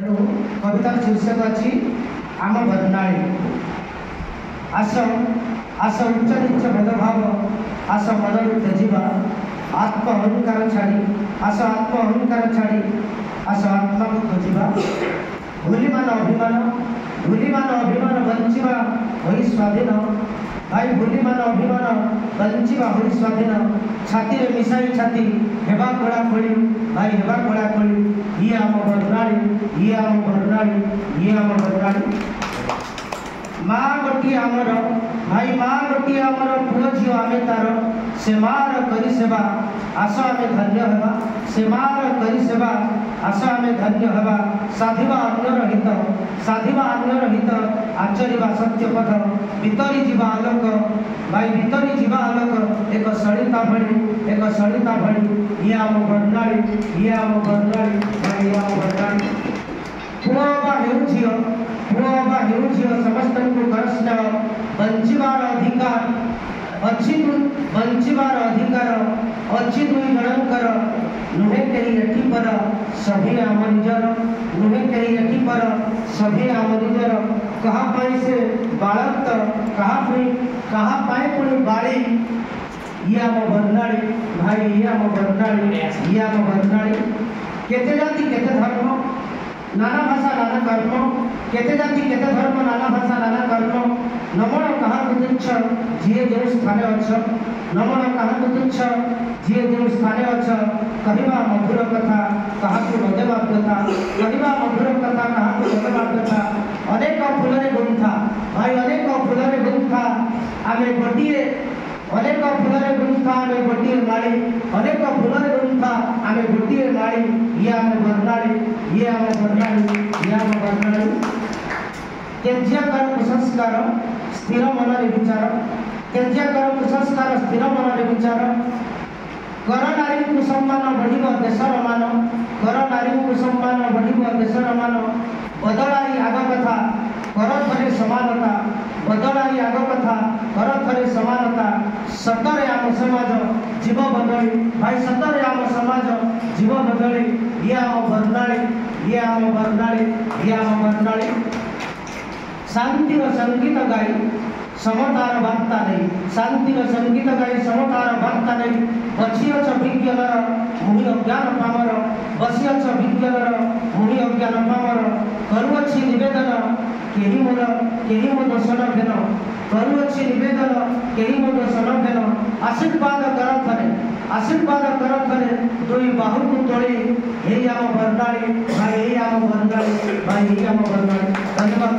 कवितार शीर्षक अच्छी आम बरनाड़ी। आस आस उच्च नीच भेदभाव आस मनरू तेजिबा आत्म अहंकार छाड़ी आस आत्म अहंकार छाड़ी आस आत्मा को खोजिबा भूलिमान अभिमान बंचिबा होई स्वाधीन भाई भूलिमान अभिमान बंचिबा होई स्वाधीन छाती रे मिसाई छाती हेबा कोड़ा खोली भाई हेबा कोड़ा खोली ये आम बरनाड़ी ये आम बरनाड़ी ये आम बरनाड़ी। माँ गोटे आमर भाई माँ गोटे आमर पुओ झील आमे तार से मार करी सेवा आस आमे धन्य हेबा से मार करी सेवा आस आमे धन्य हेबा साधिबा अन्यर हित आचरिबा सत्य पथ भितरी जीवा आलोक भाई भितरी जीवा आलोक एक सलिता भली ये आम बरनाड़ी ये आम बरनाड़ी भाई ये आम बरनाड़ी। पुओ बा हेउ झील समस्त को करस्नेह बंचिबार अधिकार अच्छी दुई जनकर नुहे कही एठी पर सभी आम निजर नुहे कही एठी पर सभी आम निजर कहा पाई से बालक कहा पाए पुणी बाड़ी ये आम बरनाड़ी भाई ये आम बरनाड़ी ये आम बरनाड़ी। केते जाति केते धर्म नाना भाषा नाना कर्म केते जाति केते धर्म नाना भाषा नाना कर्म नमन कहा तुच्छ जीए जो स्थाने अछ नमन कहा तुच्छ जीए जो स्थाने अछ कहवा मधुर कथा कहा नदे बाध्यता कहवा मधुर कथा कहा नदे बाध्यता अनेक फूलरे गुंथा भाई अनेक फूलरे गुंथा आमे गोटिए अनेक फूलरे गुंथा आमे गोटिए माड़ी अनेक फूलरे गुंथा आमे गोटिए माड़ी ये आम बरनाड़ी ये आम बरनाड़ी ये आम बरनाड़ी। तेज्याकर कुसंस्कार स्थिर मनरे विचार तेज्याकर कुसंस्कार स्थिर मनरे विचार कर नारी कुसम्मान बढ़िब देशर मान कर नारी कुसम्मान बढ़िब देशर मान बदलाई आग कथा कर थरे समानता बदलाई आग कथा कर थरे समानता सतरे आम समाज जीव बदली भाई सतरे आम समाज जीव बदली ये आम बरनाड़ी ये आम बरनाड़ी ये आम बरनाड़ी। शांतिर संगीत गाई समतार वार्ता नहीं शांतिर संगीत गाई समतार वार्ता नहीं बची अच विज्ञानर मुहि अज्ञान पामर बसी अच विज्ञानर मुहि अज्ञान पामर करुअछि निवेदन केही मो दर्शन भेन करुअछि निवेदन केही मो दर्शन भेन आशीर्वाद कर थरे दुई बाहु को तोड़ी हे आम बरनाड़ी भाई हे आम बरनाड़ी भाई हे आम बरनाड़ी। धन्यवाद।